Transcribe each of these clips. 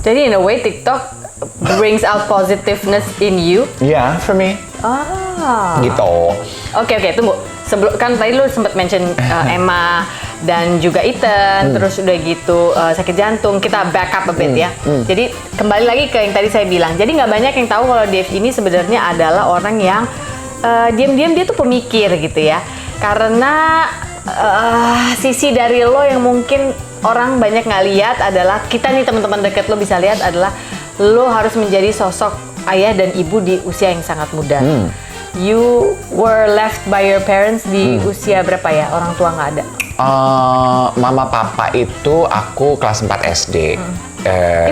Jadi in a way TikTok brings out positiveness in you. Yeah, for me. Gitu. Oke, tunggu. Sebelum kan tadi lu sempat mention Emma dan juga Ethan, terus udah gitu sakit jantung. Kita back up a bit ya. Jadi kembali lagi ke yang tadi saya bilang. Jadi nggak banyak yang tahu kalau Dave ini sebenarnya adalah orang yang diam-diam dia tuh pemikir gitu ya. Karena sisi dari lo yang mungkin orang banyak nggak lihat adalah, kita nih teman-teman deket lo bisa lihat adalah lo harus menjadi sosok ayah dan ibu di usia yang sangat muda. You were left by your parents di usia berapa ya? Orang tua nggak ada? Mama papa itu aku kelas 4 SD.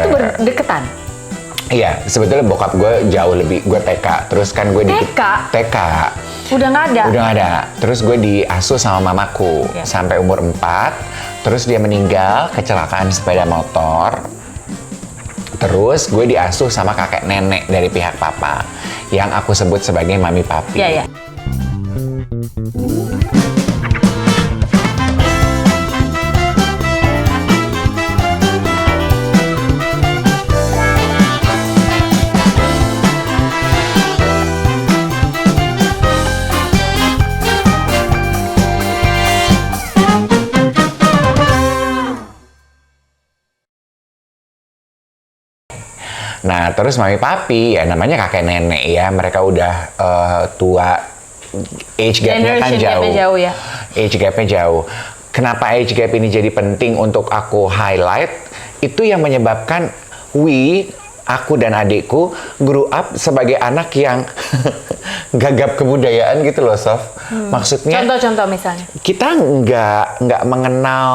Itu berdeketan? Iya, sebetulnya bokap gue jauh lebih, gue TK. Terus kan gue TK. Udah nggak ada? Udah nggak ada. Terus gue diasuh sama mamaku sampai umur 4. Terus dia meninggal kecelakaan sepeda motor. Terus gue diasuh sama kakek nenek dari pihak papa, yang aku sebut sebagai mami papi. Iya. Nah, terus mami papi, ya namanya kakek nenek ya, mereka udah tua, age gap-nya kan jauh. Ya. Age gap-nya jauh. Kenapa age gap ini jadi penting untuk aku highlight? Itu yang menyebabkan aku dan adikku grew up sebagai anak yang gagap kebudayaan gitu loh, Sof. Maksudnya Contoh-contoh misalnya. Kita nggak mengenal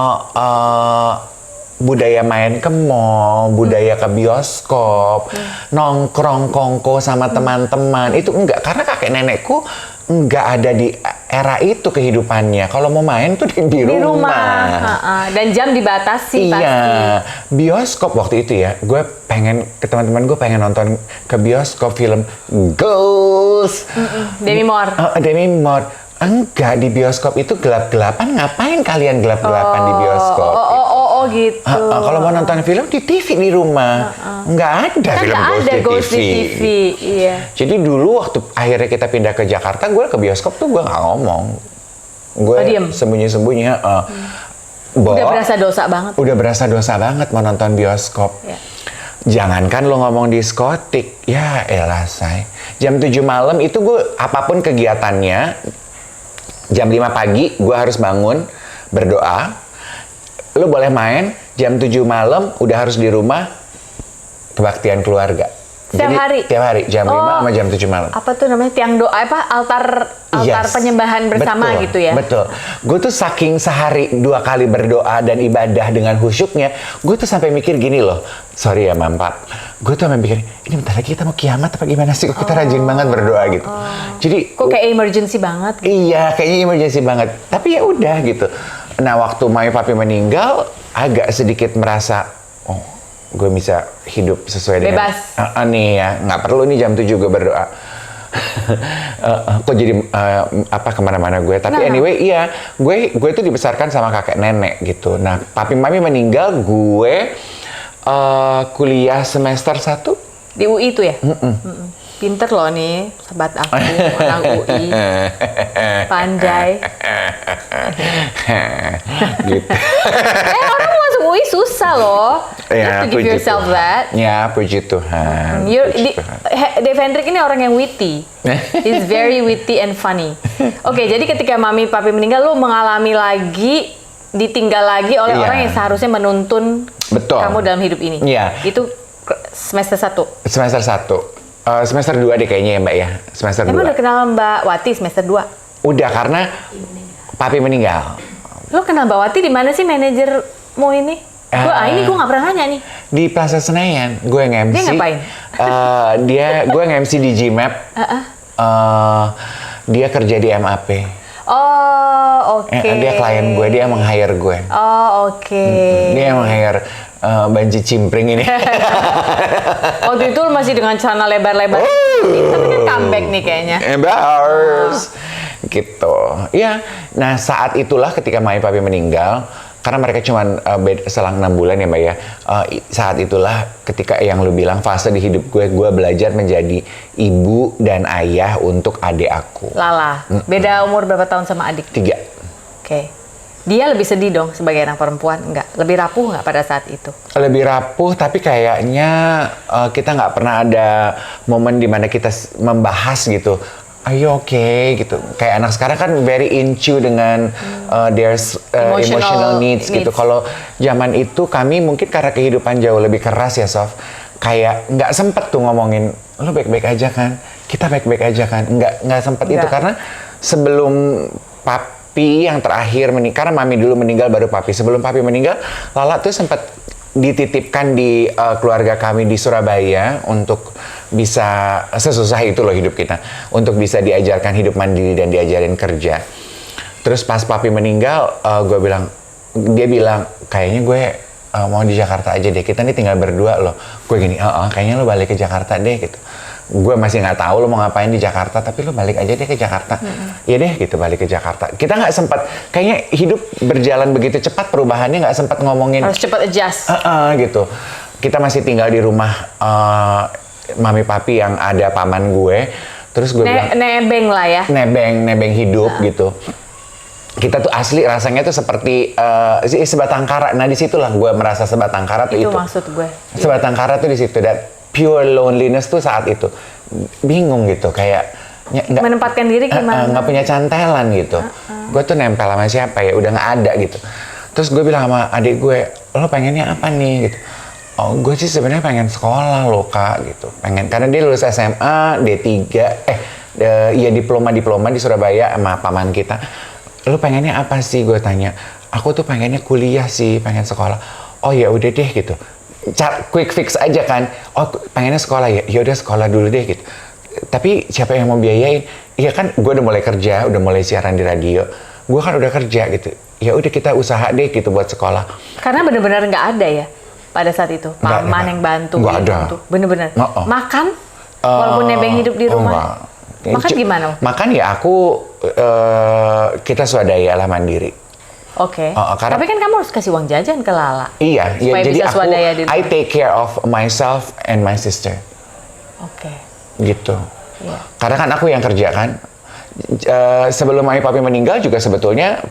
budaya main ke mall, budaya ke bioskop, nongkrong kongko sama teman-teman, itu enggak, karena kakek nenekku nggak ada di era itu kehidupannya. Kalau mau main tuh di rumah. Dan jam dibatasi pasti. Iya, bioskop waktu itu ya, gue pengen ke teman-teman gue pengen nonton ke bioskop film Ghost. Demi Moore. Demi Moore. Enggak, di bioskop itu gelap-gelapan. Ngapain kalian gelap-gelapan di bioskop? Gitu. Kalau mau nonton film di TV di rumah, nggak ada kan film Ghost di TV. Iya. Jadi dulu waktu akhirnya kita pindah ke Jakarta, gue ke bioskop tuh gue nggak ngomong, gue sembunyi-sembunyi. Udah berasa dosa banget. Udah berasa dosa banget mau nonton bioskop. Yeah. Jangankan lo ngomong diskotik, ya elah say. Jam 7 malam itu gue apapun kegiatannya, jam 5 pagi gue harus bangun berdoa. Lu boleh main, jam 7 malam udah harus di rumah, kebaktian keluarga. Tiap hari? Tiap hari, jam 5 sama jam 7 malam. Apa tuh namanya, tiang doa, altar penyembahan bersama. Betul, gitu ya? Betul. Gue tuh saking sehari 2 kali berdoa dan ibadah dengan khusyuknya, gue tuh sampai mikir gini loh, sorry ya Mampap, gue tuh sampai mikir, ini bentar lagi kita mau kiamat apa gimana sih, kok kita rajin banget berdoa gitu. Jadi kok kayak emergency banget gitu? Iya, kayaknya emergency banget. Tapi ya udah gitu. Nah, waktu mami papi meninggal, agak sedikit merasa, oh, gue bisa hidup sesuai dengan bebas. Nih ya, nggak perlu nih jam 7 gue berdoa. Kok jadi kemana-mana gue. Tapi anyway, iya, gue itu dibesarkan sama kakek nenek gitu. Nah, papi mami meninggal, gue kuliah semester 1 di UI itu ya. Pinter loh nih, sahabat aku, orang UI. Pandai. Gitu. Orang masuk UI susah loh. You have to give yourself that. Ya, puji Tuhan. Dave Hendrik ini orang yang witty. He's very witty and funny. Oke, jadi ketika mami papi meninggal, lu mengalami lagi, ditinggal lagi oleh orang yang seharusnya menuntun kamu dalam hidup ini. Iya. Itu semester 1? Semester 1. Semester 2 deh kayaknya ya Mbak ya. Semester 2. Emang udah kenal Mbak Wati semester 2? Udah, karena papi meninggal. Lo kenal Mbak Wati di mana sih, manajermu ini? Ini gue nggak pernah nanya nih. Di Plaza Senayan, gue nge-MC. Dia ngapain? Gue nge-MC di Gmap. Dia kerja di MAP. Oh, oke. Dia klien gue, dia meng-hire gue. Oh, oke. Dia meng-hire Banji Cimpring ini. Waktu itu masih dengan celana lebar-lebar. Tapi kan comeback nih kayaknya. Embarrass. Gitu. Iya. Nah, saat itulah ketika mami papi meninggal, Karena mereka cuma selang 6 bulan ya Mbak ya. Saat itulah ketika yang lu bilang fase di hidup gue belajar menjadi ibu dan ayah untuk adik aku. Lala, beda umur berapa tahun sama adik? 3. Oke. Dia lebih sedih dong sebagai anak perempuan, enggak? Lebih rapuh nggak pada saat itu? Lebih rapuh, tapi kayaknya kita nggak pernah ada momen dimana kita membahas gitu. Are you okay? Gitu. Kayak anak sekarang kan very into dengan their emotional needs gitu. Kalau zaman itu kami mungkin karena kehidupan jauh lebih keras ya Sof. Kayak nggak sempet tuh ngomongin, lo baik-baik aja kan? Kita baik-baik aja kan? Nggak sempet itu karena sebelum papi yang terakhir karena mami dulu meninggal baru papi. Sebelum papi meninggal, Lala tuh sempat dititipkan di keluarga kami di Surabaya untuk bisa sesusah itu loh hidup kita, untuk bisa diajarkan hidup mandiri dan diajarin kerja. Terus pas papi meninggal, dia bilang kayaknya gue mau di Jakarta aja deh, kita nih tinggal berdua loh. Gue gini, kayaknya lo balik ke Jakarta deh gitu. Gue masih nggak tahu lo mau ngapain di Jakarta, tapi lo balik aja deh ke Jakarta. Ya deh gitu, balik ke Jakarta. Kita nggak sempat, kayaknya hidup berjalan begitu cepat, perubahannya nggak sempat ngomongin. Harus cepat adjust. Gitu. Kita masih tinggal di rumah mami papi yang ada paman gue. Terus gue bilang nebeng lah ya. Nebeng hidup gitu. Kita tuh asli rasanya tuh seperti sebatang kara. Nah disitulah gue merasa sebatang kara tuh itu. Itu maksud gue. Sebatang kara tuh di situ, dan pure loneliness tuh saat itu. Bingung gitu, kayak menempatkan diri gimana? Nggak punya cantelan gitu. Gue tuh nempel sama siapa ya, udah nggak ada gitu. Terus gue bilang sama adik gue, lo pengennya apa nih gitu. Oh, gue sih sebenarnya pengen sekolah loh Kak gitu. Pengen, karena dia lulus SMA, D3, ya diploma di Surabaya sama paman kita. Lu pengennya apa sih, gue tanya. Aku tuh pengennya kuliah sih, pengen sekolah. Oh ya udah deh gitu. Quick fix aja kan. Oh pengennya sekolah ya, ya udah sekolah dulu deh gitu. Tapi siapa yang mau biayain? Iya kan, gue udah mulai kerja, udah mulai siaran di radio. Gue kan udah kerja gitu. Ya udah kita usaha deh gitu buat sekolah. Karena bener-bener nggak ada ya pada saat itu. Paman yang bantu. Nggak ada. Bener-bener. Makan, walaupun nebeng hidup di rumah. Makan gimana? Makan ya aku, kita swadaya lah mandiri. Oke. Tapi kan kamu harus kasih uang jajan ke Lala. Iya, supaya jadi bisa swadaya di rumah. I take care of myself and my sister. Oke. Gitu. Iya. Karena kan aku yang kerja kan. Sebelum mami papi meninggal juga sebetulnya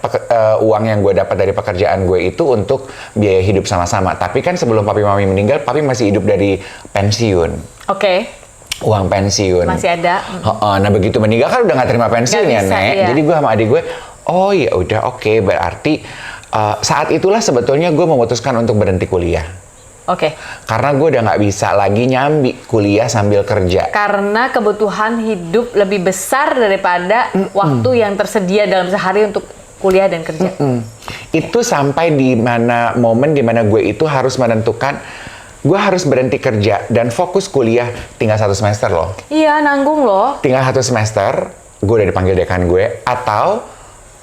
uang yang gue dapat dari pekerjaan gue itu untuk biaya hidup sama-sama. Tapi kan sebelum papi mami meninggal, papi masih hidup dari pensiun. Oke. Uang pensiun. Masih ada. Nah begitu meninggal kan udah nggak terima pensiun ya, Nek. Iya. Jadi gue sama adik gue, oh ya udah oke. Berarti saat itulah sebetulnya gue memutuskan untuk berhenti kuliah. Oke. Karena gue udah nggak bisa lagi nyambi kuliah sambil kerja. Karena kebutuhan hidup lebih besar daripada waktu yang tersedia dalam sehari untuk kuliah dan kerja. Itu sampai di mana momen di mana gue itu harus menentukan gue harus berhenti kerja dan fokus kuliah, tinggal 1 semester loh. Iya, nanggung loh. Tinggal 1 semester, gue udah dipanggil dekan gue, atau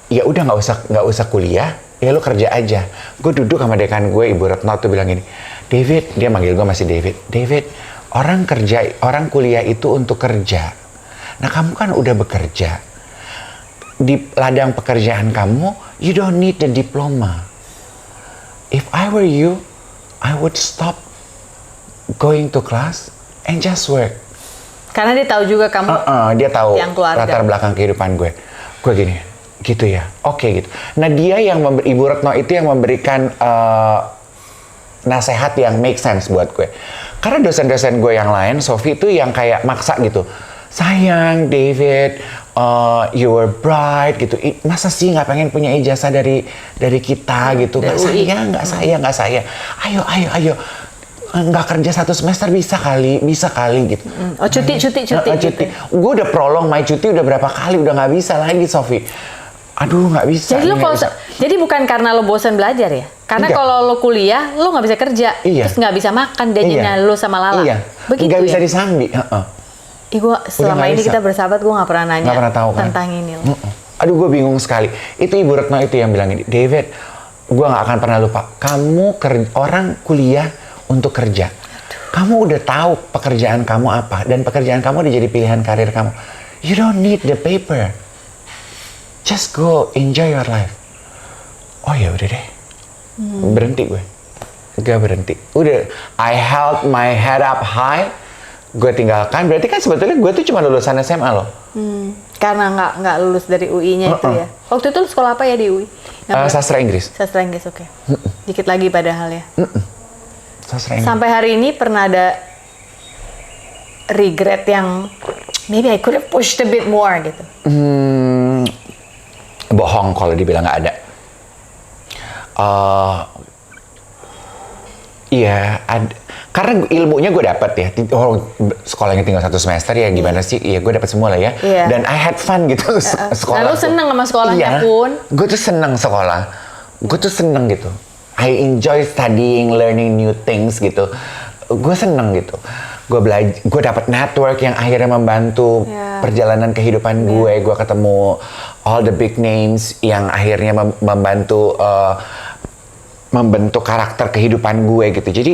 ya udah nggak usah kuliah, ya lu kerja aja. Gue duduk sama dekan gue, Ibu Retno tuh bilang gini, David, dia manggil gue masih David, orang kuliah itu untuk kerja. Nah kamu kan udah bekerja. Di ladang pekerjaan kamu, you don't need the diploma. If I were you, I would stop going to class and just work. Karena dia tahu juga kamu dia tahu yang keluarga. Latar belakang kehidupan gue. Gue gini, gitu ya, oke gitu. Nah dia yang Ibu Retno itu yang memberikan nasihat yang make sense buat gue. Karena dosen-dosen gue yang lain, Sophie itu yang kayak maksa gitu. Sayang, David, you were bright gitu. Masa sih nggak pengen punya ijazah dari kita gitu? Nggak saya. Ayo. Nggak kerja 1 semester bisa kali gitu. Oh cuti. Gitu. Gue udah prolong my cuti udah berapa kali, udah nggak bisa lagi, Sophie. Aduh nggak bisa. Jadi bukan karena lo bosan belajar ya? Karena kalau lo kuliah, lo nggak bisa kerja, terus nggak bisa makan jajannya lo sama Lala. Iya. Begitu nggak bisa ya? disambi. Gue selama ini kita bersahabat, gue nggak pernah nanya nggak pernah tahu, kan? tentang ini loh. Aduh gue bingung sekali. Itu Ibu Retno itu yang bilang ini, David, gue nggak akan pernah lupa. Kamu orang kuliah untuk kerja. Kamu udah tahu pekerjaan kamu apa, dan pekerjaan kamu udah jadi pilihan karir kamu. You don't need the paper. Just go enjoy your life. Oh ya udah deh. Berhenti gue. Gak berhenti. Udah, I held my head up high, gue tinggalkan. Berarti kan sebetulnya gue tuh cuma lulusan SMA loh. Karena nggak lulus dari UI-nya itu ya. Waktu itu lu sekolah apa ya di UI? Sastra Inggris. Sastra Inggris, oke. Dikit lagi padahal ya. Sastra Inggris. Sampai hari ini pernah ada regret yang maybe I could have pushed a bit more gitu. Bohong kalau dibilang nggak ada. Iya, karena ilmunya gue dapet ya. Sekolahnya tinggal 1 semester ya, gimana sih? Iya, gue dapet semua lah ya. Dan I had fun gitu sekolah. Lalu seneng sama sekolahnya pun? Gue tuh seneng sekolah. Gue tuh seneng gitu. I enjoy studying, learning new things gitu. Gue seneng gitu. Gue dapet network yang akhirnya membantu perjalanan kehidupan gue. Gue ketemu all the big names yang akhirnya membantu membentuk karakter kehidupan gue gitu. Jadi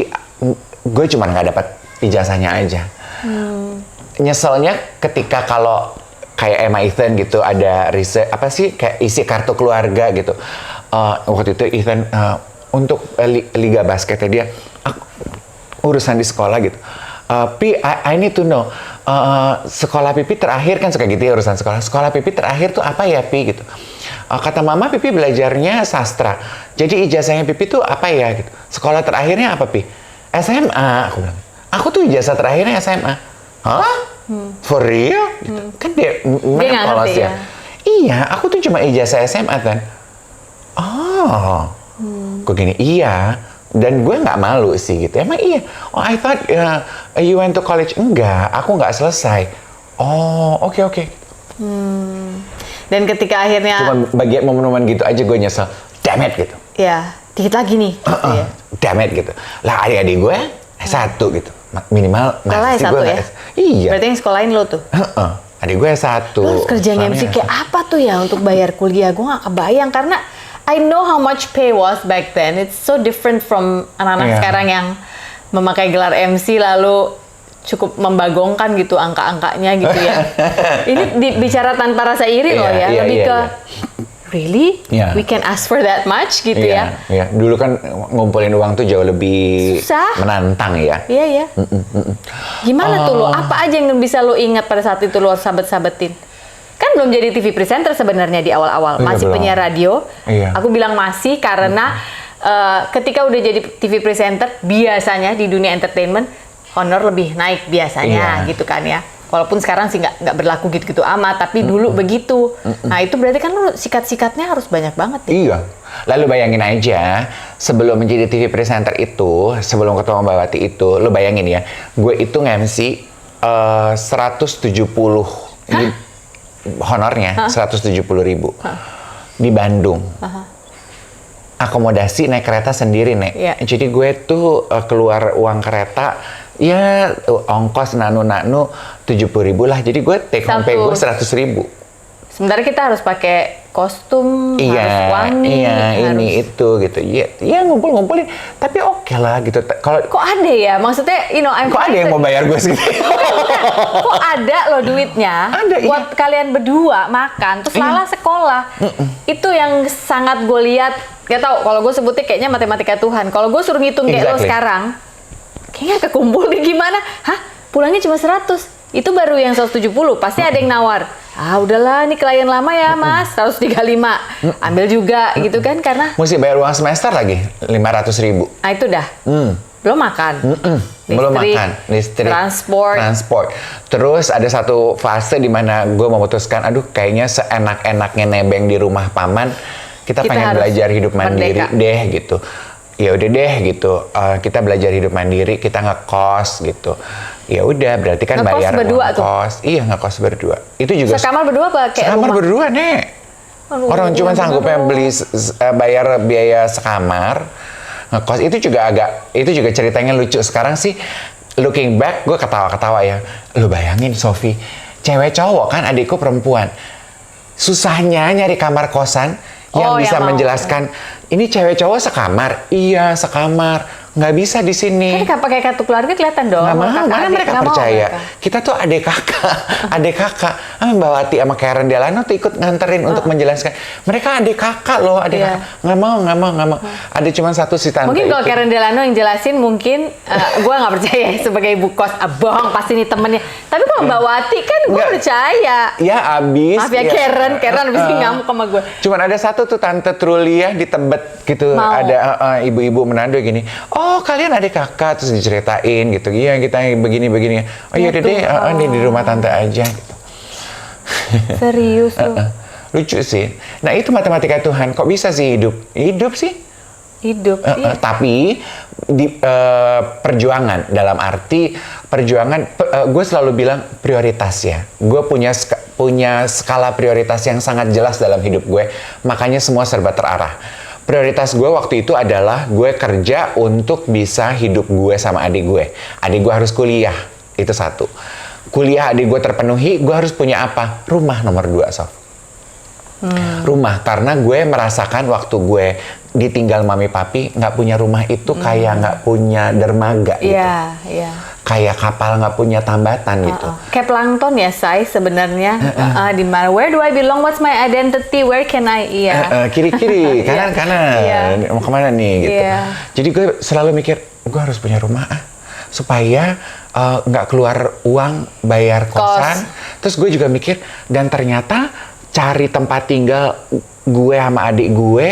gue cuma nggak dapat ijazahnya aja. Nyeselnya ketika kalau kayak Emma Ethan gitu ada riset apa sih kayak isi kartu keluarga gitu. Waktu itu Ethan untuk liga basketnya dia urusan di sekolah gitu. Pi, I need to know. Sekolah Pipi terakhir kan suka gitu ya urusan sekolah. Sekolah Pipi terakhir tuh apa ya Pi gitu. Kata Mama Pipi belajarnya sastra. Jadi ijazahnya Pipi tuh apa ya gitu. Sekolah terakhirnya apa Pi? SMA. Aku bilang. Aku tuh ijazah terakhirnya SMA. Hah? For real? Gitu. Kan dia nggak ngerti ya. Iya, aku tuh cuma ijazah SMA kan. Oh. Kok gini? Iya. Dan gue nggak malu sih gitu. Emang iya. Oh, I thought you went to college. Enggak, aku nggak selesai. Oh, oke. Dan ketika akhirnya... Cuma bagian momen-momen gitu aja gue nyesel. Damn it gitu. Ya, dikit lagi nih. Gitu ya. Damn it gitu. Lah adik-adik gue S1 gitu. Minimal sekolah S1 ya? Iya. Berarti yang sekolahin lo tuh? Adik gue S1. Lo harus kerja MC kayak apa tuh ya untuk bayar kuliah? Gue nggak kebayang karena I know how much pay was back then. It's so different from anak-anak sekarang yang memakai gelar MC lalu cukup membagongkan gitu angka-angkanya gitu ya. Ini bicara tanpa rasa iri loh ya. Lebih ke really? We can ask for that much gitu ya. Iya. Dulu kan ngumpulin uang tuh jauh lebih susah, menantang ya. Iya. Gimana tuh lo? Apa aja yang bisa lo ingat pada saat itu lo harus sabet-sabetin? Kan belum jadi TV presenter sebenarnya di awal-awal. Masih penyiar radio. Aku bilang masih karena ketika udah jadi TV presenter, biasanya di dunia entertainment, honor lebih naik biasanya gitu kan ya. Walaupun sekarang sih nggak berlaku gitu-gitu amat, tapi dulu begitu. Nah itu berarti kan lu sikat-sikatnya harus banyak banget deh. Iya. Lalu bayangin aja, sebelum menjadi TV presenter itu, sebelum ketemu Mbak Wati itu, lu bayangin ya, gue itu nge-MC 170. Ini honornya 170.000 di Bandung. Akomodasi naik kereta sendiri, Nek. Jadi gue tuh keluar uang kereta ya ongkos nanu 70.000 lah. Jadi gue take home pay gue 100.000. Sementara kita harus pakai kostum, harus wangi, harus ini itu gitu. Ya ngumpulin. Tapi oke lah gitu. Kalau kok ada ya? Maksudnya, kok ada yang mau bayar gue segitu? Kok ada loh duitnya buat kalian berdua makan, terus Lala sekolah. Itu yang sangat gue lihat. Gak tau, kalau gue sebutnya kayaknya matematika Tuhan. Kalau gue suruh ngitung kayak lo sekarang, kayaknya kekumpul nih gimana? Hah? Pulangnya cuma 100. Itu baru yang 170, pasti ada yang nawar. Udahlah, ini klien lama ya mas, 135. Ambil juga gitu kan, karena mesti bayar uang semester lagi, 500.000. Nah itu dah, belum makan. Belum makan, listrik, transport. Terus ada satu fase di mana gue memutuskan, aduh kayaknya seenak-enaknya nebeng di rumah paman, kita pengen belajar hidup mandiri deh gitu. Ya udah deh gitu, kita belajar hidup mandiri, kita ngekos gitu. Ya udah, berarti kan bayar uang kos. Iya, ngekos berdua. Itu juga sekamar berdua apa kayak sekamar berdua, Nek. Orang cuma sanggupnya beli bayar biaya sekamar. Ngekos itu juga ceritanya lucu. Sekarang sih looking back gue ketawa-ketawa ya. Lu bayangin Sofi, cewek cowok kan, adikku perempuan. Susahnya nyari kamar kosan yang bisa menjelaskan ini cewek cowok sekamar. Iya, sekamar. nggak bisa di sini. Kan pakai kartu keluarga kelihatan dong. Nggak mau, kakak mana adik. mereka Nggak mau percaya. mereka. Kita tuh adik kakak. Mbak Wati sama Karen Delano tuh ikut nganterin untuk menjelaskan. Mereka adik kakak loh, adik Iya. kakak. Nggak mau. Ada cuma satu si tante Mungkin kalau itu. Karen Delano yang jelasin mungkin gue nggak percaya sebagai ibu kos. Bohong pasti nih temennya. Tapi kalau Mbak Wati kan gue Nggak. percaya. Ya abis. Maaf ya Karen abis ini ngamuk sama gue. Cuman ada satu tuh Tante Trulia di Tebet gitu. Mau. Ada ibu-ibu Manado gini. Oh kalian adik kakak, terus diceritain gitu. Iya kita begini. Oh iya Gitu. deh, nih di rumah tante aja. Gitu. Serius lu. Lucu sih. Nah itu matematika Tuhan. Kok bisa sih hidup? Hidup sih. Hidup. Iya. Tapi di perjuangan dalam arti perjuangan, gue selalu bilang prioritas ya. Gue punya skala prioritas yang sangat jelas dalam hidup gue. Makanya semua serba terarah. Prioritas gue waktu itu adalah gue kerja untuk bisa hidup gue sama adik gue. Adik gue harus kuliah, itu satu. Kuliah adik gue terpenuhi, gue harus punya apa? Rumah nomor 2, Sof. Rumah, karena gue merasakan waktu gue ditinggal mami papi, nggak punya rumah itu kayak nggak punya dermaga gitu. Iya. Kayak kapal nggak punya tambatan gitu. Kayak plankton ya, Say, sebenarnya. Di mana? Where do I belong? What's my identity? Where can I? Iya. Kiri-kiri, kanan-kanan. Iya. Mau kemana nih gitu. Iya. Jadi gue selalu mikir, gue harus punya rumah supaya nggak keluar uang bayar kosan. Terus gue juga mikir, dan ternyata cari tempat tinggal gue sama adik gue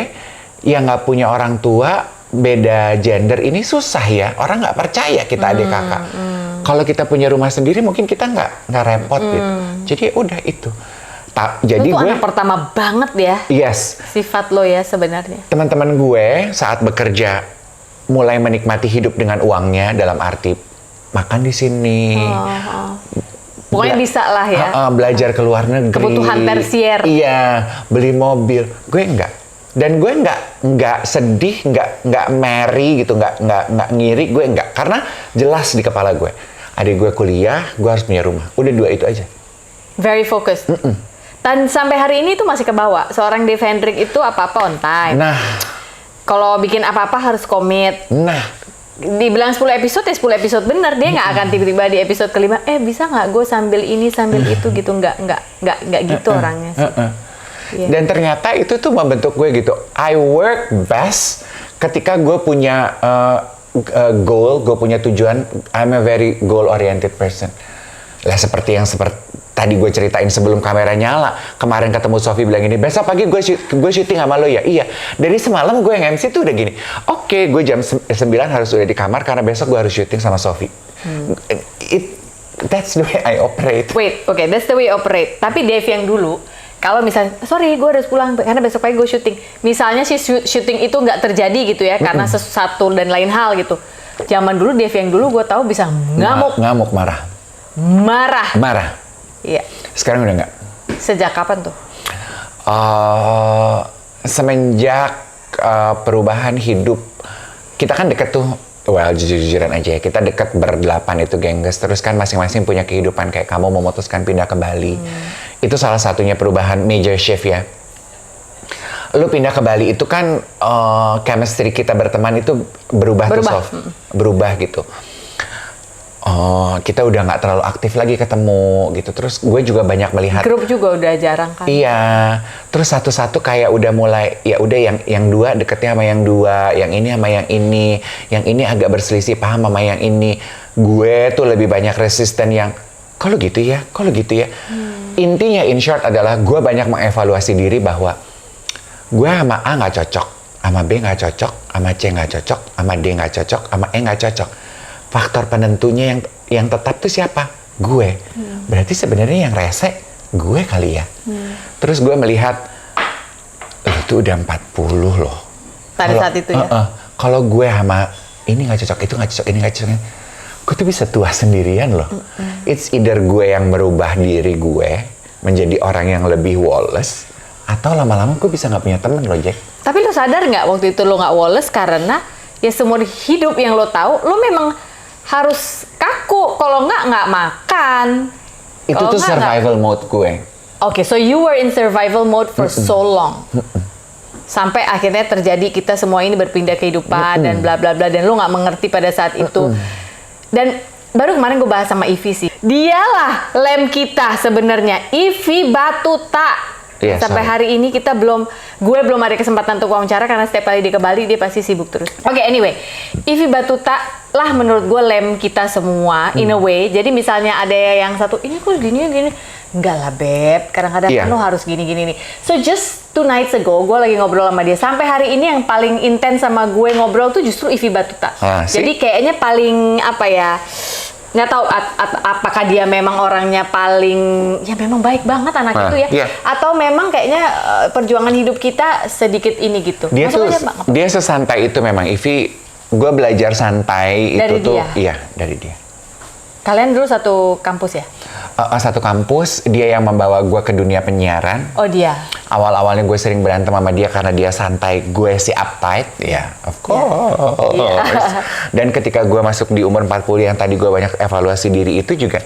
yang nggak punya orang tua, beda gender ini susah ya. Orang nggak percaya kita adik kakak. Kalau kita punya rumah sendiri mungkin kita nggak repot gitu. Jadi udah itu. Jadi Lu tuh gue anak pertama banget ya. yes. Sifat lo ya sebenarnya. Teman-teman gue saat bekerja mulai menikmati hidup dengan uangnya dalam arti makan di sini. Pokoknya bisa lah ya. Belajar ke luar negeri. Kebutuhan tersier. Iya, beli mobil. Gue enggak. Dan gue enggak sedih, enggak merry gitu, enggak ngiri, gue enggak. Karena jelas di kepala gue. Adik gue kuliah, gue harus punya rumah. Udah 2 itu aja. Very focused. Dan sampai hari ini tuh masih kebawa. Seorang Dave Hendrik itu apa-apa on time. Nah, Kalau bikin apa-apa harus komit. Dibilang 10 episode ya 10 episode bener. Dia nggak akan tiba-tiba di episode kelima, bisa nggak gue sambil ini sambil itu gitu. Nggak gitu orangnya sih. Yeah. Dan ternyata itu tuh membentuk gue gitu. I work best ketika gue punya goal, gue punya tujuan. I'm a very goal oriented person. Lah seperti tadi gue ceritain sebelum kamera nyala. Kemarin ketemu Sofi bilang gini, besok pagi gue syuting sama lo ya. Iya. Dari semalam gue yang MC tuh udah gini. Oke, gue jam 9 harus udah di kamar karena besok gue harus syuting sama Sofi. That's the way I operate. Wait, that's the way I operate. Tapi Dave yang dulu, kalau misalnya, sorry gue harus pulang karena besok pagi gue syuting. Misalnya si syuting itu nggak terjadi gitu ya, karena satu dan lain hal gitu. Zaman dulu Dave yang dulu gue tahu bisa Ngamuk, marah. Iya. Sekarang udah nggak. Sejak kapan tuh? Semenjak perubahan hidup, kita kan deket tuh. Well, jujur-jujuran aja ya, kita deket berdelapan itu gengges. Terus kan masing-masing punya kehidupan, kayak kamu memutuskan pindah ke Bali. Itu salah satunya perubahan major shift ya. Lu pindah ke Bali itu kan chemistry kita berteman itu berubah. Tuh, Sof. Berubah gitu. Kita udah nggak terlalu aktif lagi ketemu gitu. Terus gue juga banyak melihat. Grup juga udah jarang kan? Iya. Terus satu-satu kayak udah mulai, ya udah yang 2 deketnya sama yang 2, yang ini sama yang ini agak berselisih paham sama yang ini. Gue tuh lebih banyak resisten yang, kalau gitu ya. Intinya in short adalah gue banyak mengevaluasi diri bahwa gue sama A nggak cocok, sama B nggak cocok, sama C nggak cocok, sama D nggak cocok, sama E nggak cocok. Faktor penentunya yang tetap tuh siapa? Gue. Berarti sebenarnya yang rese gue kali ya. Terus gue melihat, itu udah 40 loh. Pada saat itu ya? Kalau gue sama ini nggak cocok, itu nggak cocok, ini nggak cocok, gue tuh bisa tua sendirian loh. It's either gue yang merubah diri gue menjadi orang yang lebih woles, atau lama-lama gue bisa nggak punya temen loh, Jack. Tapi lo sadar nggak waktu itu lo nggak woles karena ya seumur hidup yang lo tahu, lo memang harus kaku, kalau nggak makan. Itu Kalo tuh survival mode gue. Okay, so you were in survival mode for so long. sampai akhirnya terjadi kita semua ini berpindah kehidupan dan bla bla bla, dan lu nggak mengerti pada saat itu. Dan baru kemarin gue bahas sama Ivy sih, dialah lem kita sebenarnya, Ivy Batuta. Iya, Sampai hari ini gue belum ada kesempatan untuk wawancara karena setiap kali dia ke Bali dia pasti sibuk terus. Oke, anyway, Ivy Batuta lah menurut gue lem kita semua in a way. Jadi misalnya ada yang satu, ini kok gini, enggak lah Beb, kadang-kadang lo harus gini nih. So just 2 nights ago gue lagi ngobrol sama dia. Sampai hari ini yang paling intens sama gue ngobrol tuh justru Ivy Batuta. Jadi kayaknya paling apa ya, nggak tahu apakah dia memang orangnya paling, ya memang baik banget anak itu ya, atau memang kayaknya perjuangan hidup kita sedikit ini gitu. Dia sesantai itu memang. Ivy, gue belajar santai dari itu dia. Tuh iya dari dia. Kalian dulu satu kampus ya? Satu kampus. Dia yang membawa gue ke dunia penyiaran. Oh, dia. Awal-awalnya gue sering berantem sama dia karena dia santai, gue si uptight, ya of course. Dan ketika gue masuk di umur 40 yang tadi gue banyak evaluasi diri itu juga,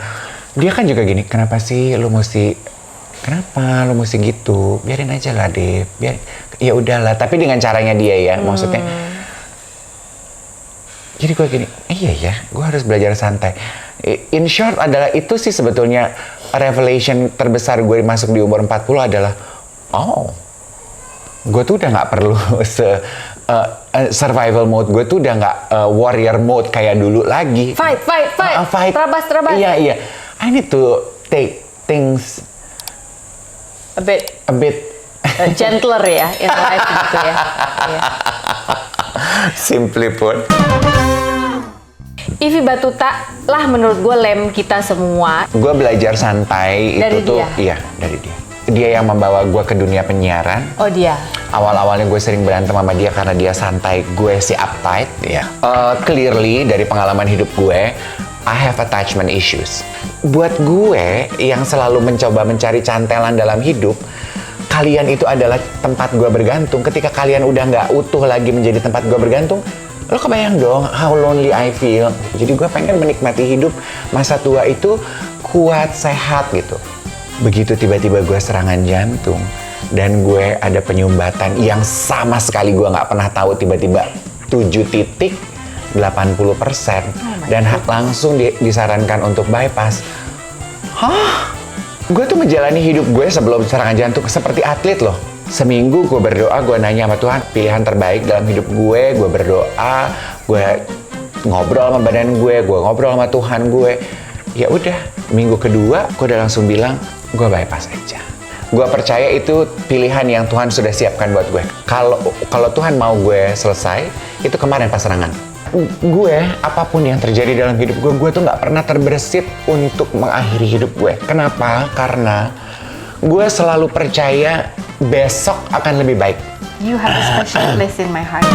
dia kan juga gini, kenapa lu mesti gitu? Biarin aja lah, Dep. Ya udahlah. Tapi dengan caranya dia ya, maksudnya. Jadi gue gini, iya ya, gue harus belajar santai. In short adalah itu sih sebetulnya revelation terbesar gue masuk di umur 40 adalah, gue tuh udah nggak perlu survival mode, gue tuh udah nggak warrior mode kayak dulu lagi. Fight. Terabas. Iya. I need to take things a bit gentler ya, in life gitu ya. Simply put. Ivy Batuta lah menurut gue lem kita semua. Gue belajar santai dari itu tuh, iya dari dia. Dia yang membawa gue ke dunia penyiaran. Oh, dia. Awal-awalnya gue sering berantem sama dia karena dia santai, gue si uptight. Ya. Clearly dari pengalaman hidup gue, I have attachment issues. Buat gue yang selalu mencoba mencari cantelan dalam hidup, kalian itu adalah tempat gue bergantung. Ketika kalian udah nggak utuh lagi menjadi tempat gue bergantung, lo kebayang dong how lonely I feel. Jadi gue pengen menikmati hidup masa tua itu kuat, sehat gitu. Begitu tiba-tiba gue serangan jantung dan gue ada penyumbatan yang sama sekali gue nggak pernah tahu, tiba-tiba 7.80%, dan langsung disarankan untuk bypass. Gue tuh menjalani hidup gue sebelum serangan jantung seperti atlet loh. Seminggu gue berdoa, gue nanya sama Tuhan pilihan terbaik dalam hidup gue berdoa, gue ngobrol sama badan gue ngobrol sama Tuhan gue. Ya udah, minggu kedua gue udah langsung bilang gue bypass aja. Gue percaya itu pilihan yang Tuhan sudah siapkan buat gue. Kalau Tuhan mau gue selesai, itu kemarin pas serangan. Gue, apapun yang terjadi dalam hidup gue tuh nggak pernah terbersit untuk mengakhiri hidup gue. Kenapa? Karena gue selalu percaya besok akan lebih baik. You have a special place in my heart.